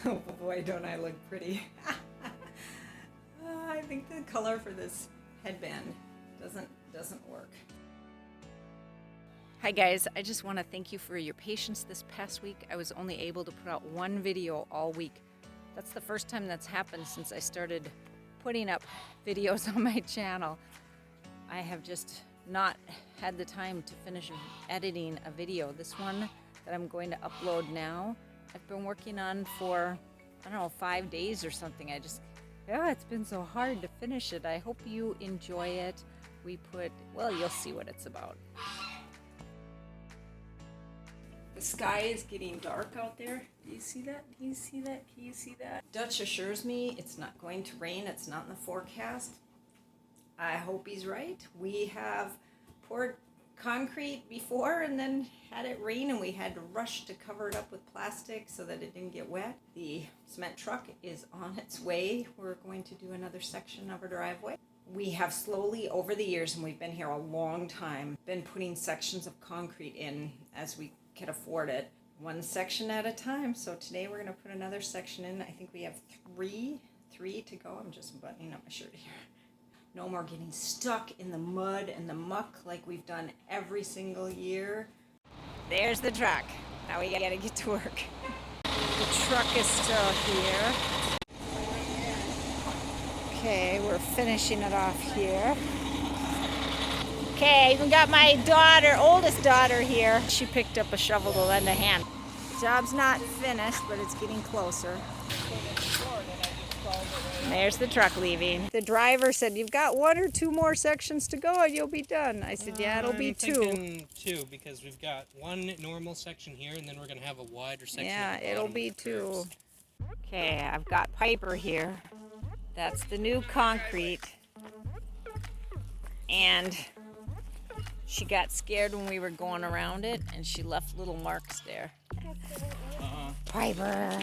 Oh boy, don't I look pretty. I think the color for this headband doesn't work. Hi guys, I just want to thank you for your patience this past week. I was only able to put out one video all week. That's the first time that's happened since I started putting up videos on my channel. I have just not had the time to finish editing a video. This one that I'm going to upload now, I've been working on for, I don't know, 5 days or something. It's been so hard to finish it. I hope you enjoy it. Well, you'll see what it's about. The sky is getting dark out there. Do you see that? Do you see that? Can you see that? Dutch assures me it's not going to rain. It's not in the forecast. I hope he's right. We have poured concrete before and then had it rain and we had to rush to cover it up with plastic so that it didn't get wet. The cement truck is on its way. We're going to do another section of our driveway. We have slowly over the years, and we've been here a long time, been putting sections of concrete in as we can afford it, one section at a time. So today we're going to put another section in. I think we have three to go. I'm just buttoning up my shirt here. No more getting stuck in the mud and the muck like we've done every single year. There's the truck. Now we gotta get to work. The truck is still here. Okay, we're finishing it off here. Okay, I even got my oldest daughter here. She picked up a shovel to lend a hand. Job's not finished, but it's getting closer. There's the truck leaving. The driver said, "You've got 1 or 2 more sections to go and you'll be done." I said, "Yeah, it'll be 2. I'm thinking 2 because we've got one normal section here and then we're going to have a wider section. Yeah, it'll be 2. Okay, I've got Piper here. That's the new concrete. And she got scared when we were going around it and she left little marks there. Piper.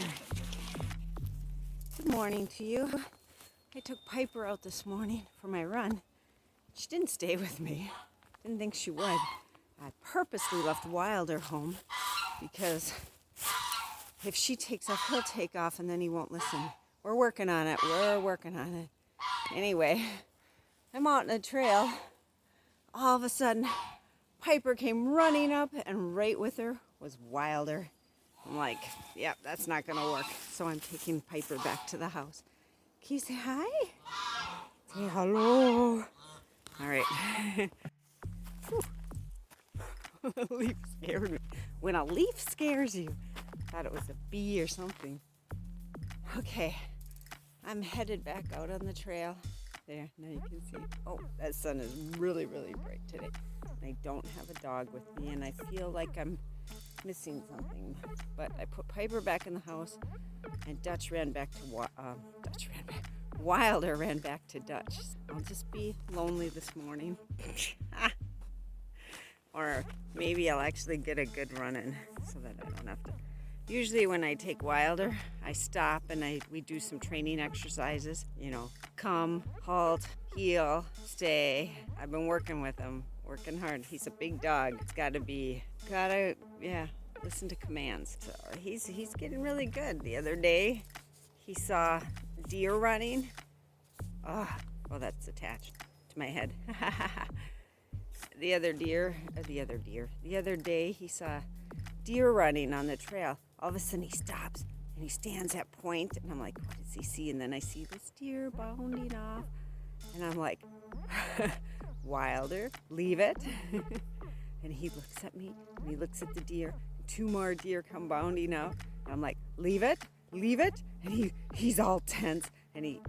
Good morning to you. I took Piper out this morning for my run. She didn't stay with me. Didn't think she would. I purposely left Wilder home because if she takes off, he'll take off and then he won't listen. We're working on it. Anyway, I'm out in the trail. All of a sudden, Piper came running up and right with her was Wilder. I'm like, yep, that's not going to work. So I'm taking Piper back to the house. Can you say hi? Say hello. All right. A leaf scared me. When a leaf scares you, I thought it was a bee or something. Okay, I'm headed back out on the trail. There, now you can see. Oh, that sun is really, really bright today. I don't have a dog with me, and I feel like I'm missing something. But I put Piper back in the house, and Wilder ran back to Dutch. I'll just be lonely this morning. Or maybe I'll actually get a good run in so that I don't have to. Usually when I take Wilder, I stop and we do some training exercises. You know, come, halt, heel, stay. I've been working with him, working hard. He's a big dog. It's gotta listen to commands. So he's getting really good. The other day, he saw deer running. Oh, well, that's attached to my head. The other day, he saw deer running on the trail. All of a sudden, he stops and he stands at point, and I'm like, what does he see? And then I see this deer bounding off, and I'm like, Wilder, leave it. And he looks at me, and he looks at the deer. 2 more deer come bounding out. And I'm like, leave it. And he's all tense, and he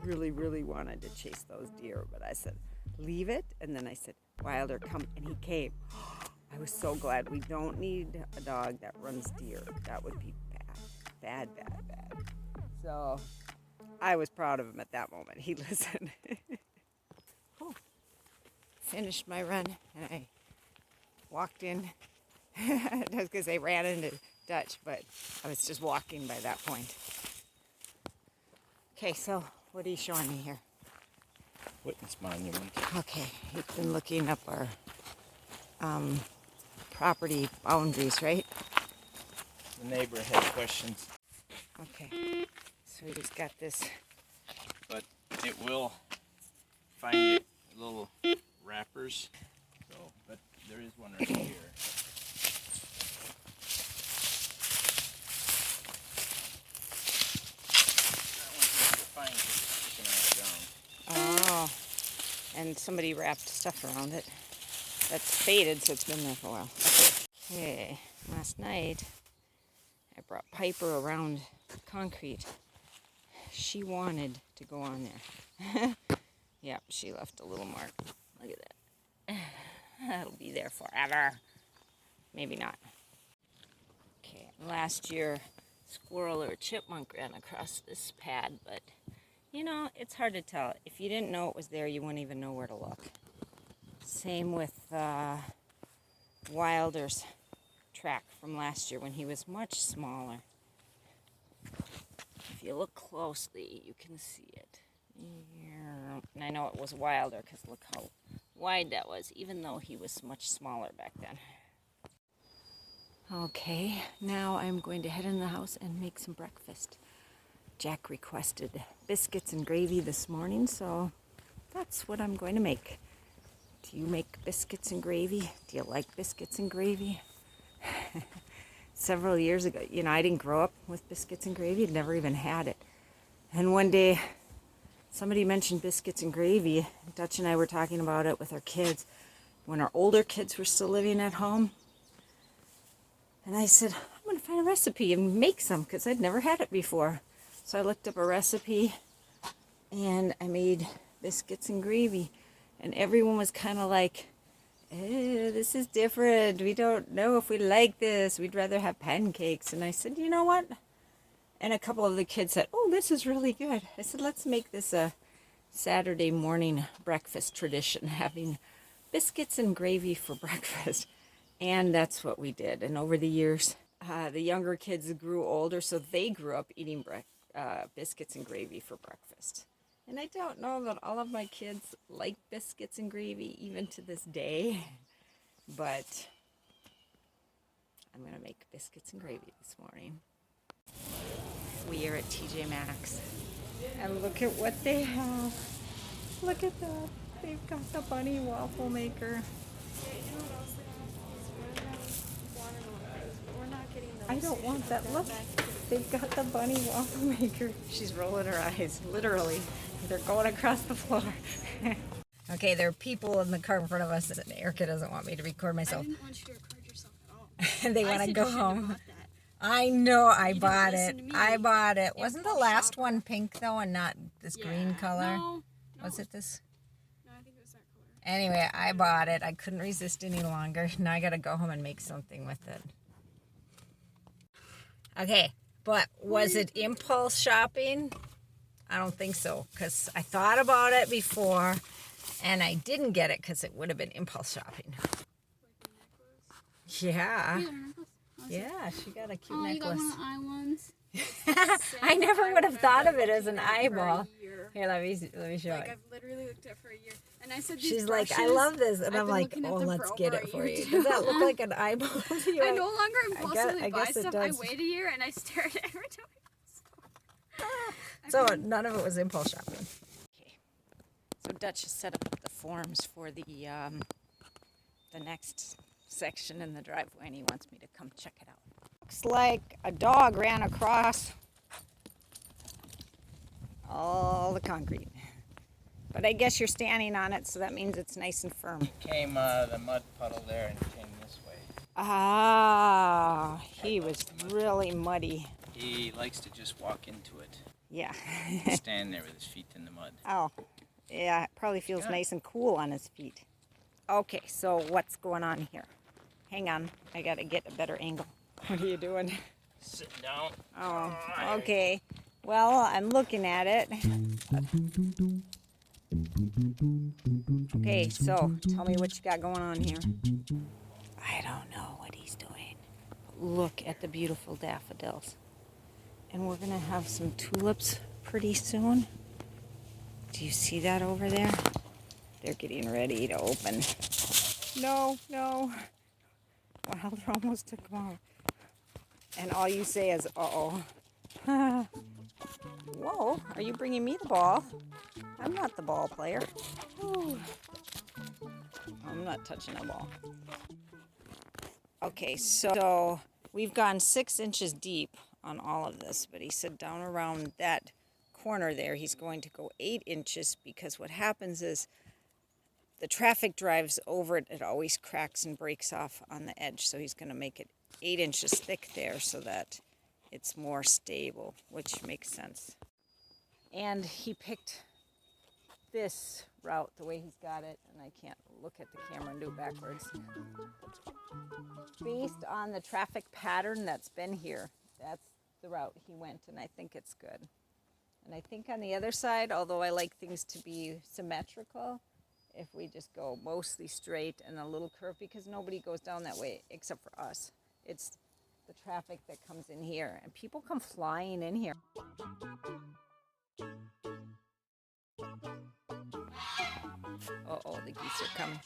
really, really wanted to chase those deer, but I said, leave it. And then I said, Wilder, come, and he came. I was so glad. We don't need a dog that runs deer. That would be bad. So I was proud of him at that moment. He listened. Finished my run, and I walked in. I was going to say ran into Dutch, but I was just walking by that point. Okay, so what are you showing me here? Witness monument. Okay, you've been looking up our property boundaries, right? The neighbor had questions. Okay. So we just got this. But it will find you little wrappers. So, but there is one right here. That one's easy to find because it's sticking out of the ground. Oh. And somebody wrapped stuff around it. That's faded, so it's been there for a while. Okay. Last night, I brought Piper around concrete. She wanted to go on there. Yep, she left a little mark. Look at that. That'll be there forever. Maybe not. Okay, last year, squirrel or chipmunk ran across this pad, but you know, it's hard to tell. If you didn't know it was there, you wouldn't even know where to look. Same with Wilder's track from last year when he was much smaller. If you look closely, you can see it. And I know it was Wilder because look how wide that was, even though he was much smaller back then. Okay, now I'm going to head in the house and make some breakfast. Jack requested biscuits and gravy this morning, so that's what I'm going to make. Do you make biscuits and gravy? Do you like biscuits and gravy? Several years ago, you know, I didn't grow up with biscuits and gravy. I'd never even had it. And one day, somebody mentioned biscuits and gravy. Dutch and I were talking about it with our kids when our older kids were still living at home. And I said, I'm going to find a recipe and make some because I'd never had it before. So I looked up a recipe and I made biscuits and gravy. And everyone was kind of like, this is different. We don't know if we like this. We'd rather have pancakes. And I said, you know what? And a couple of the kids said, oh, this is really good. I said, let's make this a Saturday morning breakfast tradition, having biscuits and gravy for breakfast. And that's what we did. And over the years, the younger kids grew older, so they grew up eating biscuits and gravy for breakfast. And I don't know that all of my kids like biscuits and gravy even to this day, but I'm going to make biscuits and gravy this morning. We are at TJ Maxx, and look at what they have. Look at that. They've got the bunny waffle maker. I don't want that. Look, they've got the bunny waffle maker. She's rolling her eyes, literally. They're going across the floor. Okay, there are people in the car in front of us, and Erica doesn't want me to record myself. I didn't want you to record yourself at all. They want to go home. I know, I bought it. I bought it. Wasn't the last one pink, though, and not this green color? No. Was it this? No, I think it was that color. Anyway, I bought it. I couldn't resist any longer. Now I got to go home and make something with it. Okay, but was it impulse shopping? I don't think so, because I thought about it before, and I didn't get it because it would have been impulse shopping. Like a necklace? Yeah. You got a necklace? Oh, Yeah, she got a cute oh, necklace. you got one of the eye ones? I never would have thought of it as an For a eyeball. year. Here, let me show Like, it. I've literally looked at it for a year. And I said, She's like, I love this. And I've I'm been like, looking at oh, them let's for get over it a for year, you. too. Does that look like an eyeball to you? I no longer impulsively I buy guess it stuff. I does. wait a year and I stare at it every time. So none of it was impulse shopping. Okay. So Dutch has set up the forms for the next section in the driveway, and he wants me to come check it out. Looks like a dog ran across all the concrete. But I guess you're standing on it, so that means it's nice and firm. Came out of the mud puddle there and came this way. Ah, he was really muddy. He likes to just walk into it. Yeah. Stand there with his feet in the mud. Oh, yeah, it probably feels nice and cool on his feet. Okay, so what's going on here? Hang on, I gotta get a better angle. What are you doing? Sitting down. Oh, okay. Well, I'm looking at it. Okay, so tell me what you got going on here. I don't know what he's doing. Look at the beautiful daffodils. And we're gonna have some tulips pretty soon. Do you see that over there? They're getting ready to open. No. Wilder almost took them out. And all you say is, uh-oh. Whoa, are you bringing me the ball? I'm not the ball player. Ooh. I'm not touching a ball. Okay, so we've gone 6 inches deep on all of this, but he said down around that corner there, he's going to go 8 inches because what happens is the traffic drives over it, it always cracks and breaks off on the edge. So he's going to make it 8 inches thick there so that it's more stable, which makes sense. And he picked this route the way he's got it, and I can't look at the camera and do it backwards. Based on the traffic pattern that's been here, that's the route he went, and I think it's good. And I think on the other side, although I like things to be symmetrical, if we just go mostly straight and a little curve, because nobody goes down that way except for us. It's the traffic that comes in here, and people come flying in here. Uh-oh, the geese are coming.